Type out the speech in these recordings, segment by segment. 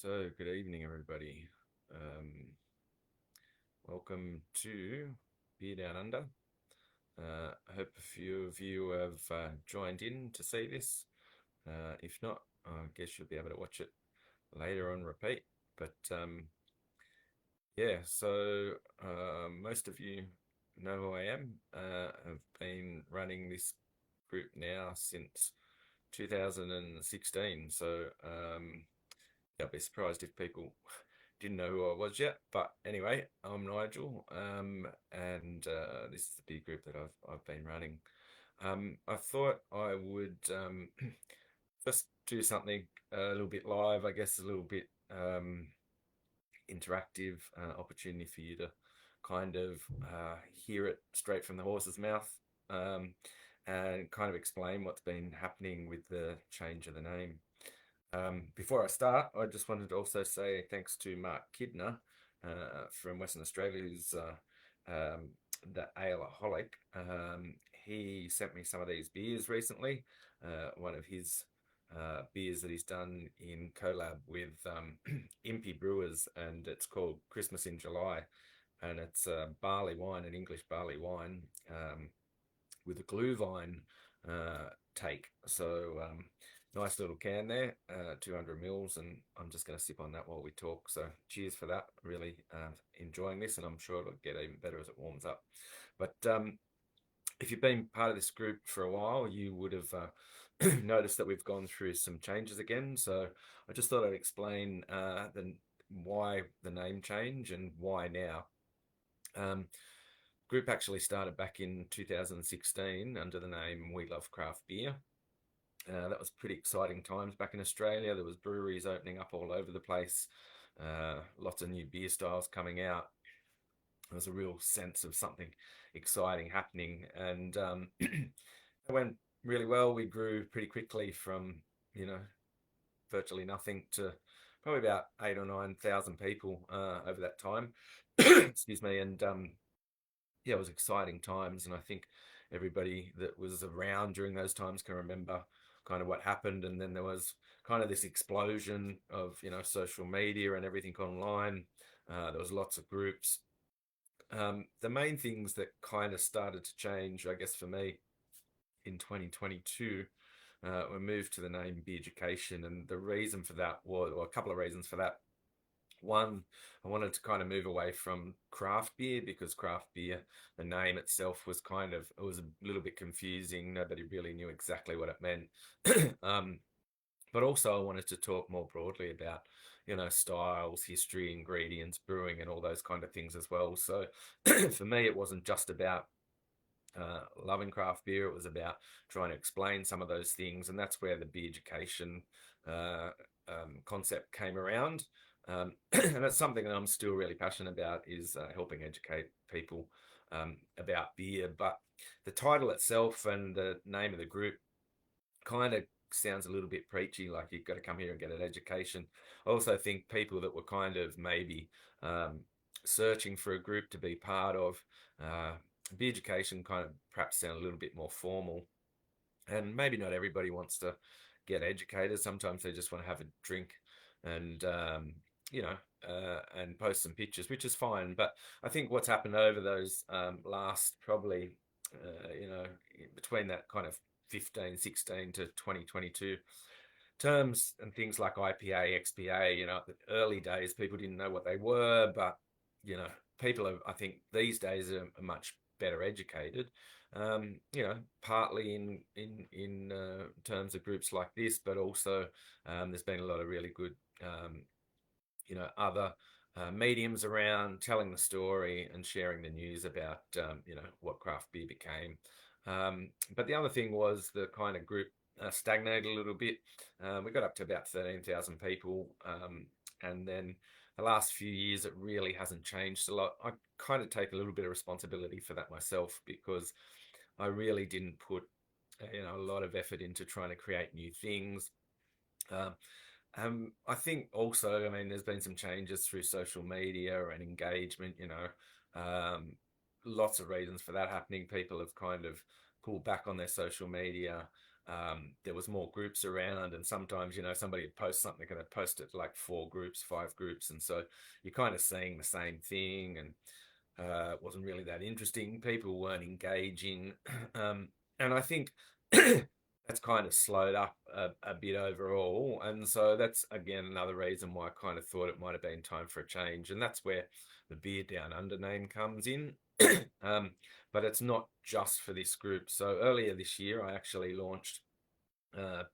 So, good evening, everybody. Um, Welcome to Beer Down Under. I hope a few of you have joined in to see this. If not, I guess you'll be able to watch it later on repeat. But yeah, so most of you know who I am. I've been running this group now since 2016. So I'll be surprised if people didn't know who I was yet. But anyway, I'm Nigel, and this is the big group that I've been running. I thought I would just do something a little bit live, I guess, a little bit interactive opportunity for you to kind of hear it straight from the horse's mouth. Um, and kind of explain what's been happening with the change of the name. Before I start, I just wanted to also say thanks to Mark Kidner from Western Australia, who's the aleaholic. He sent me some of these beers recently. One of his beers that he's done in collab with Impy Brewers, and it's called Christmas in July. And it's barley wine, an English barley wine, with a glue vine take. So nice little can there, 200 mils, and I'm just going to sip on that while we talk. So cheers for that. Really enjoying this, and I'm sure it'll get even better as it warms up. But if you've been part of this group for a while, you would have noticed that we've gone through some changes again. So I just thought I'd explain why the name change and why now. Group actually started back in 2016 under the name We Love Craft Beer. That was pretty exciting times back in Australia. There was breweries opening up all over the place, lots of new beer styles coming out. There was a real sense of something exciting happening, and it went really well. We grew pretty quickly from virtually nothing to probably about 8 or 9 thousand people over that time. Excuse me, and yeah, it was exciting times, and I think everybody that was around during those times can remember kind of what happened. And then there was kind of this explosion of social media and everything online. There was lots of groups. The main things that kind of started to change, I guess, for me in 2022, we moved to the name Beerducation, and the reason for that was, or a couple of reasons for that. One, I wanted to kind of move away from craft beer because craft beer, the name itself was it was a little bit confusing. Nobody really knew exactly what it meant. But also I wanted to talk more broadly about, styles, history, ingredients, brewing, and all those kind of things as well. So for me, it wasn't just about loving craft beer. It was about trying to explain some of those things, and that's where the beer education concept came around. And that's something that I'm still really passionate about, is helping educate people about beer. But the title itself and the name of the group kind of sounds a little bit preachy, like you've got to come here and get an education. I also think people that were kind of maybe searching for a group to be part of, the education kind of perhaps sound a little bit more formal. And maybe not everybody wants to get educated. Sometimes they just want to have a drink and and post some pictures, which is fine. But I think what's happened over those last probably between that kind of 15, 16 to 2022, terms and things like IPA, XPA, at the early days, people didn't know what they were, but, people are, I think these days are much better educated, partly in terms of groups like this, but also there's been a lot of really good, other mediums around telling the story and sharing the news about, what craft beer became. But the other thing was the kind of group stagnated a little bit. We got up to about 13,000 people. And then the last few years, it really hasn't changed a lot. I kind of take a little bit of responsibility for that myself, because I really didn't put, a lot of effort into trying to create new things. I think also, I mean, there's been some changes through social media and engagement, lots of reasons for that happening. People have kind of pulled back on their social media. there was more groups around, and sometimes, somebody would post something and they'd post it to like 4 groups, 5 groups, and so you're kind of seeing the same thing, and it wasn't really that interesting. People weren't engaging, and I think that's kind of slowed up a bit overall, and so that's again another reason why I kind of thought it might have been time for a change, and that's where the Beer Down Under name comes in. um, but it's not just for this group. So earlier this year, I actually launched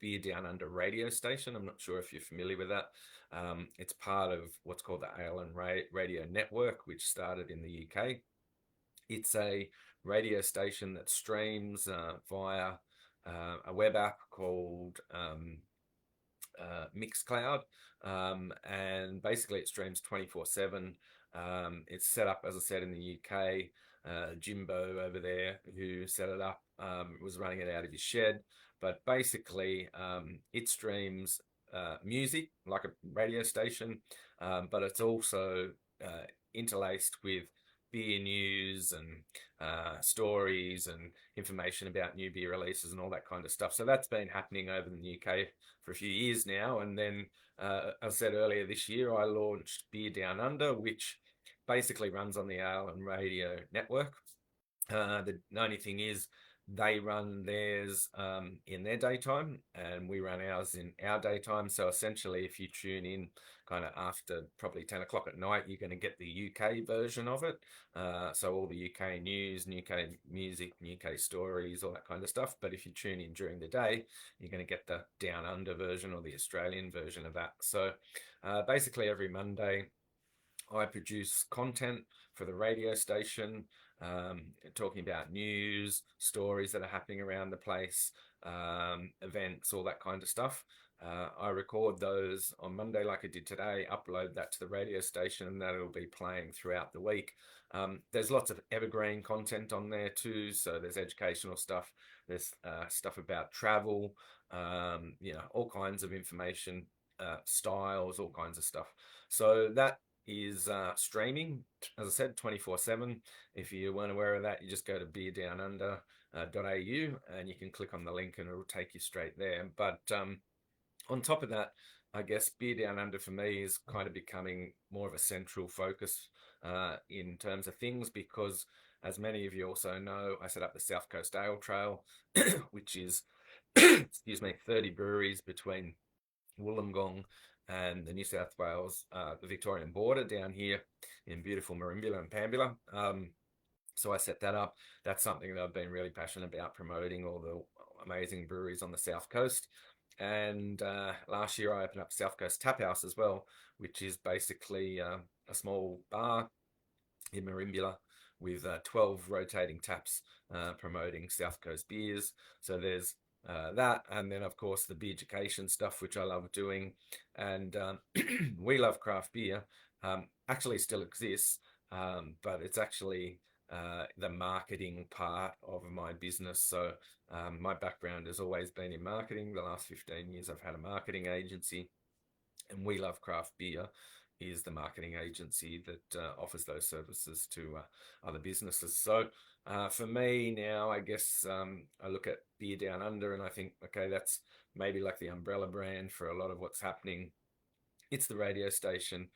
Beer Down Under radio station. I'm not sure if you're familiar with that. It's part of what's called the Ale and Radio Network, which started in the UK. It's a radio station that streams via a web app called Mixcloud, and basically it streams 24/7. It's set up, as I said, in the UK. Jimbo over there, who set it up, was running it out of his shed. But basically, it streams music like a radio station, but it's also interlaced with beer news and stories and information about new beer releases and all that kind of stuff. So that's been happening over in the UK for a few years now. And then, as I said earlier this year, I launched Beer Down Under, which basically runs on the Ale and Radio Network. The only thing is, they run theirs in their daytime, and we run ours in our daytime. So essentially, if you tune in kind of after probably 10 o'clock at night, you're going to get the UK version of it. So all the UK news, UK music, UK stories, all that kind of stuff. But if you tune in during the day, you're going to get the Down Under version or the Australian version of that. So basically, every Monday, I produce content for the radio station, talking about news, stories that are happening around the place, events, all that kind of stuff. I record those on Monday, like I did today, upload that to the radio station, and that'll be playing throughout the week. There's lots of evergreen content on there too. So there's educational stuff, there's stuff about travel, all kinds of information, styles, all kinds of stuff. So that is streaming, as I said, 24/7. If you weren't aware of that, you just go to beerdownunder.au and you can click on the link and it'll take you straight there. But on top of that, I guess Beer Down Under for me is kind of becoming more of a central focus in terms of things, because as many of you also know, I set up the South Coast Ale Trail, which is, excuse me, 30 breweries between Wollongong and the New South Wales, the Victorian border down here in beautiful Merimbula and Pambula. So I set that up. That's something that I've been really passionate about, promoting all the amazing breweries on the South Coast. And last year I opened up South Coast Tap House as well, which is basically a small bar in Merimbula with 12 rotating taps promoting South Coast beers. So there's that, and then of course the Beerducation stuff, which I love doing, and We Love Craft Beer actually still exists, but it's actually the marketing part of my business. So my background has always been in marketing. The last 15 years I've had a marketing agency, and We Love Craft Beer is the marketing agency that offers those services to other businesses. So for me now, I guess I look at Beer Down Under and I think, okay, that's maybe like the umbrella brand for a lot of what's happening. It's the radio station.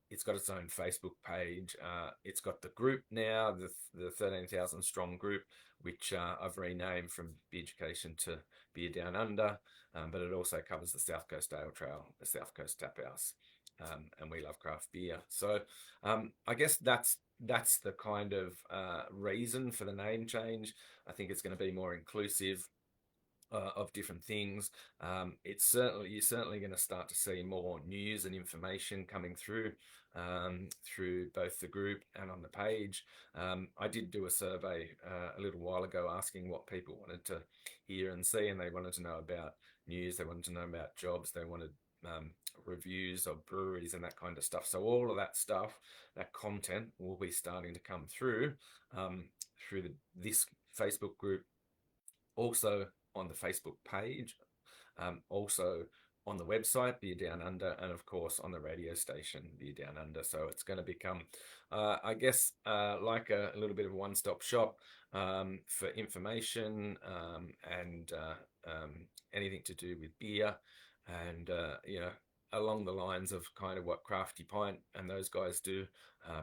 It's got its own Facebook page. It's got the group now, the 13,000 strong group, which I've renamed from Beerducation to Beer Down Under. But it also covers the South Coast Ale Trail, the South Coast Tap House, and We Love Craft Beer. So I guess that's the kind of reason for the name change. I think it's going to be more inclusive of different things. You're certainly going to start to see more news and information coming through both the group and on the page. I did do a survey a little while ago asking what people wanted to hear and see, and they wanted to know about news, they wanted to know about jobs, they wanted reviews of breweries and that kind of stuff. So all of that stuff, that content, will be starting to come through this Facebook group, also on the Facebook page, also on the website, Beer Down Under, and of course on the radio station, Beer Down Under. So it's going to become, I guess, like a little bit of a one-stop shop for information and anything to do with beer, and along the lines of kind of what Crafty Pint and those guys do,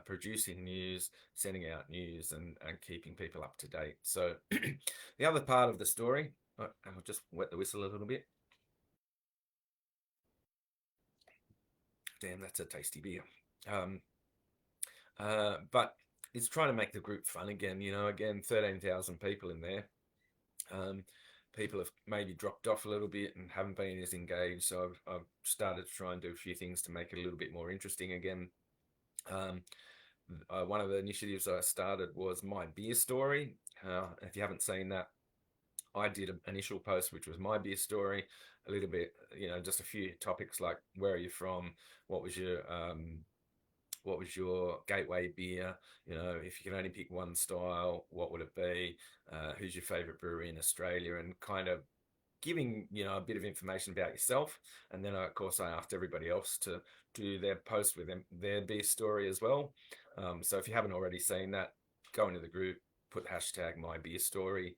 producing news, sending out news, and keeping people up to date. So the other part of the story, I'll just wet the whistle a little bit. Damn, that's a tasty beer. But it's trying to make the group fun again. Again, 13,000 people in there. People have maybe dropped off a little bit and haven't been as engaged. So I've started to try and do a few things to make it a little bit more interesting again. One of the initiatives I started was my beer story. If you haven't seen that, I did an initial post, which was my beer story, a little bit, just a few topics like where are you from, what was your gateway beer, if you could only pick one style, what would it be, who's your favorite brewery in Australia, and kind of giving a bit of information about yourself. And then of course I asked everybody else to do their post with their beer story as well. So if you haven't already seen that, go into the group, put hashtag my beer story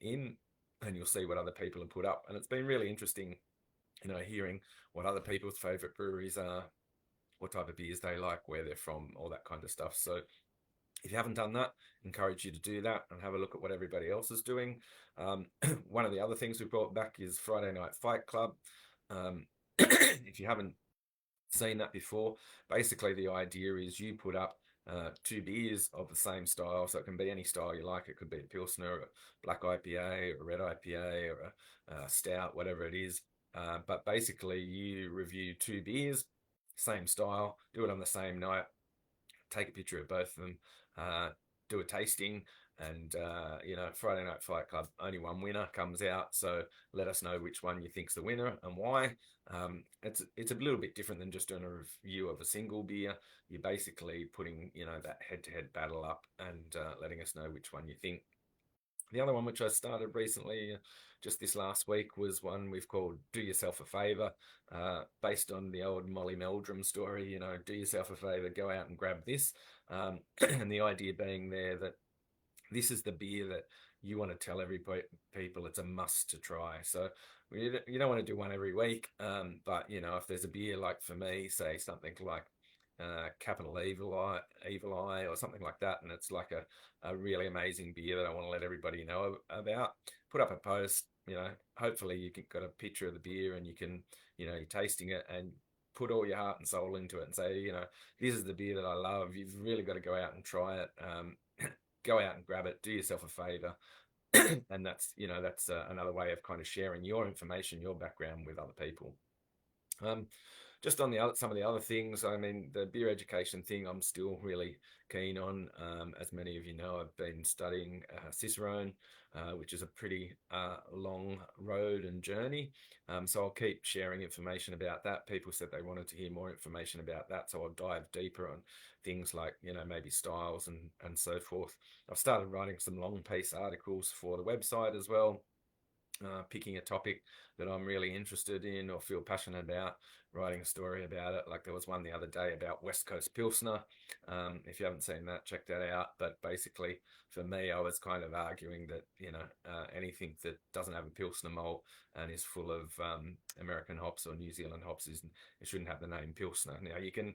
in, and you'll see what other people have put up. And it's been really interesting, hearing what other people's favorite breweries are, what type of beers they like, where they're from, all that kind of stuff. So if you haven't done that, encourage you to do that and have a look at what everybody else is doing. One of the other things we brought back is Friday Night Fight Club. If you haven't seen that before, basically the idea is you put up two beers of the same style, so it can be any style you like. It could be a Pilsner, a black IPA, or a red IPA, or a stout, whatever it is. But basically you review two beers, same style, do it on the same night, take a picture of both of them, do a tasting, and Friday Night Fight Club, only one winner comes out, so let us know which one you think's the winner and why. It's a little bit different than just doing a review of a single beer. You're basically putting that head-to-head battle up and letting us know which one you think. The other one, which I started recently, just this last week, was one we've called Do Yourself a Favour, based on the old Molly Meldrum story, do yourself a favour, go out and grab this. And the idea being there that this is the beer that you want to tell people it's a must to try. So you don't want to do one every week, but if there's a beer, like for me, say something like Capital Evil Eye or something like that, and it's like a really amazing beer that I want to let everybody know about, put up a post. Hopefully you got a picture of the beer and you can, you're tasting it and put all your heart and soul into it and say, this is the beer that I love. You've really got to go out and try it. Go out and grab it, do yourself a favor. And that's another way of kind of sharing your information, your background with other people. Just on some of the other things, I mean, the beer education thing, I'm still really keen on. As many of you know, I've been studying Cicerone, which is a pretty long road and journey. So I'll keep sharing information about that. People said they wanted to hear more information about that, so I'll dive deeper on things like, maybe styles and so forth. I've started writing some long piece articles for the website as well. Picking a topic that I'm really interested in or feel passionate about, writing a story about it. Like there was one the other day about West Coast Pilsner. If you haven't seen that, check that out. But basically, for me, I was kind of arguing that anything that doesn't have a Pilsner malt and is full of American hops or New Zealand hops it shouldn't have the name Pilsner. Now you can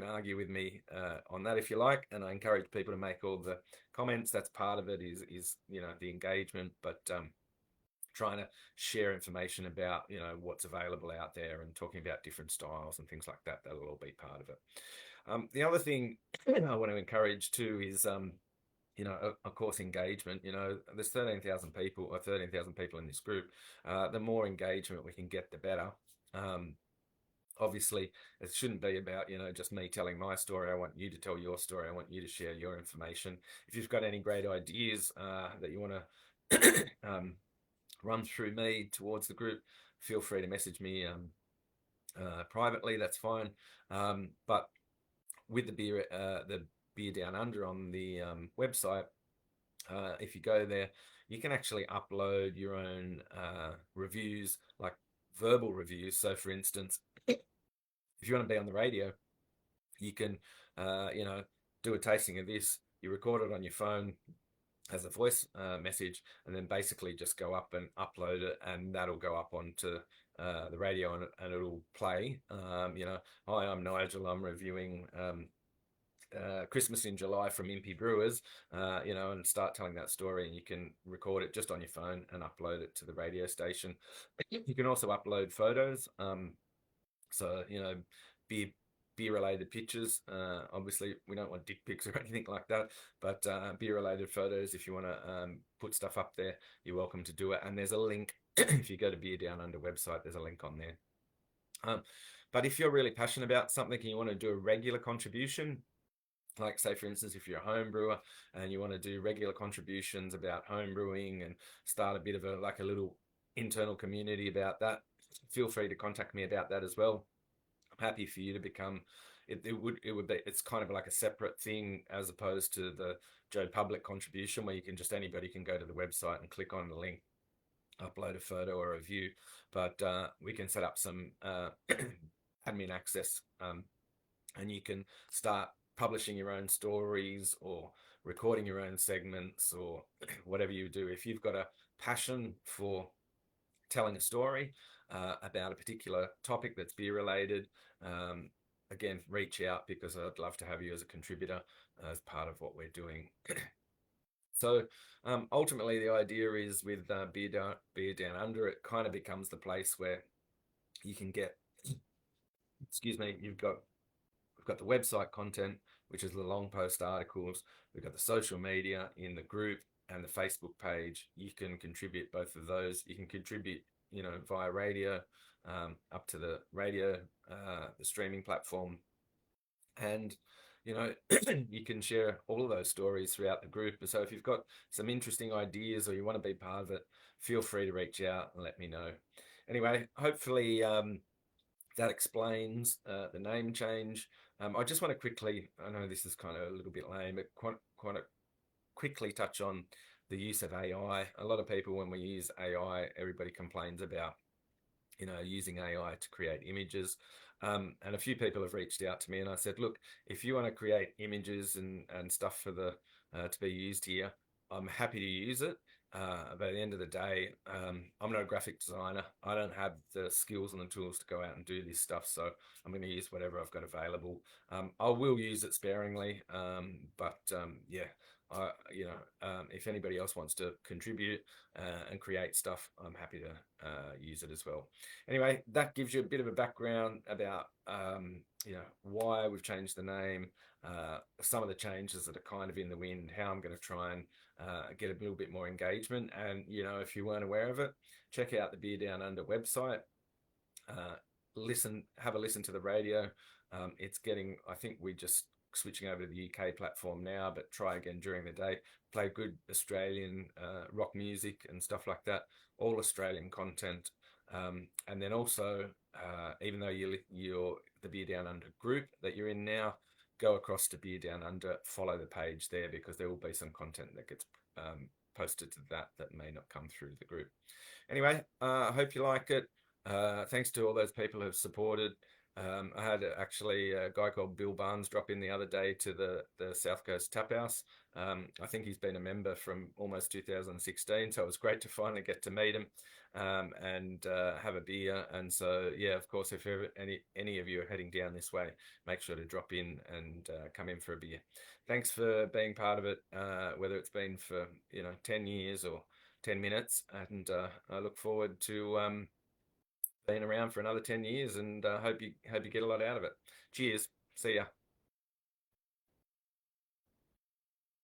argue with me on that if you like, and I encourage people to make all the comments. That's part of it, is the engagement, but trying to share information about what's available out there and talking about different styles and things like that. That'll all be part of it. The other thing I want to encourage too is of course, engagement. There's 13,000 people or 13,000 people in this group. The more engagement we can get, the better. Obviously, it shouldn't be about just me telling my story. I want you to tell your story. I want you to share your information. If you've got any great ideas that you want to run through me towards the group, feel free to message me privately. That's fine. But with the beer Down Under on the website, if you go there, you can actually upload your own reviews. Like verbal reviews. So, for instance, if you want to be on the radio, you can, you know, do a tasting of this. You record it on your phone as a voice message, and then basically just go up and upload it, and that'll go up onto the radio, and it'll play. You know, hi, I'm Nigel. I'm reviewing Christmas in July from Impy Brewers, you know, and start telling that story. And you can record it just on your phone and upload it to the radio station. You can also upload photos. So, you know, beer beer related pictures. Obviously, we don't want dick pics or anything like that, but beer related photos. If you want to put stuff up there, you're welcome to do it. And there's a link if you go to Beer Down Under website. There's a link on there. But if you're really passionate about something and you want to do a regular contribution, like say for instance, if you're a home brewer and you want to do regular contributions about home brewing and start a bit of a like a little internal community about that, feel free to contact me about that as well. I'm happy for you to become it would be, it's kind of like a separate thing as opposed to the Joe Public contribution where you can just, anybody can go to the website and click on the link, upload a photo or a review. But we can set up some admin access, and you can start publishing your own stories or recording your own segments or whatever you do. If you've got a passion for telling a story about a particular topic that's beer related, again, reach out, because I'd love to have you as a contributor as part of what we're doing. So ultimately, the idea is with Beer Down Under, it kind of becomes the place where you can get, excuse me, we've got the website content, which is the long post articles. We've got the social media in the group and the Facebook page. You can contribute both of those. You can contribute, you know, via radio, up to the radio, the streaming platform. And, you know, you can share all of those stories throughout the group. So if you've got some interesting ideas or you want to be part of it, feel free to reach out and let me know. Anyway, hopefully that explains the name change. I just want to quickly, I know this is kind of a little bit lame, but quite quickly touch on the use of AI. A lot of people, when we use AI, everybody complains about, you know, using AI to create images. And a few people have reached out to me, and I said, look, if you want to create images and stuff for the to be used here, I'm happy to use it. But at the end of the day, I'm not a graphic designer. I don't have the skills and the tools to go out and do this stuff. So I'm going to use whatever I've got available. I will use it sparingly, but yeah, you know, if anybody else wants to contribute and create stuff, I'm happy to use it as well. Anyway, that gives you a bit of a background about you know, why we've changed the name, some of the changes that are kind of in the wind, how I'm going to try and get a little bit more engagement. And, you know, if you weren't aware of it, check out the Beer Down Under website. Have a listen to the radio. It's getting, I think we're just switching over to the UK platform now, but try again during the day. Play good Australian rock music and stuff like that, all Australian content. And then also, even though you're the Beer Down Under group that you're in now, go across to Beer Down Under, follow the page there, because there will be some content that gets posted to that may not come through the group. Anyway, I hope you like it. Thanks to all those people who have supported. I had actually a guy called Bill Barnes drop in the other day to the South Coast Tap House. I think he's been a member from almost 2016, so it was great to finally get to meet him and have a beer. And so, yeah, of course, if ever any of you are heading down this way, make sure to drop in and come in for a beer. Thanks for being part of it, whether it's been for, you know, 10 years or 10 minutes. And I look forward to being around for another 10 years, and hope you get a lot out of it. Cheers. See ya.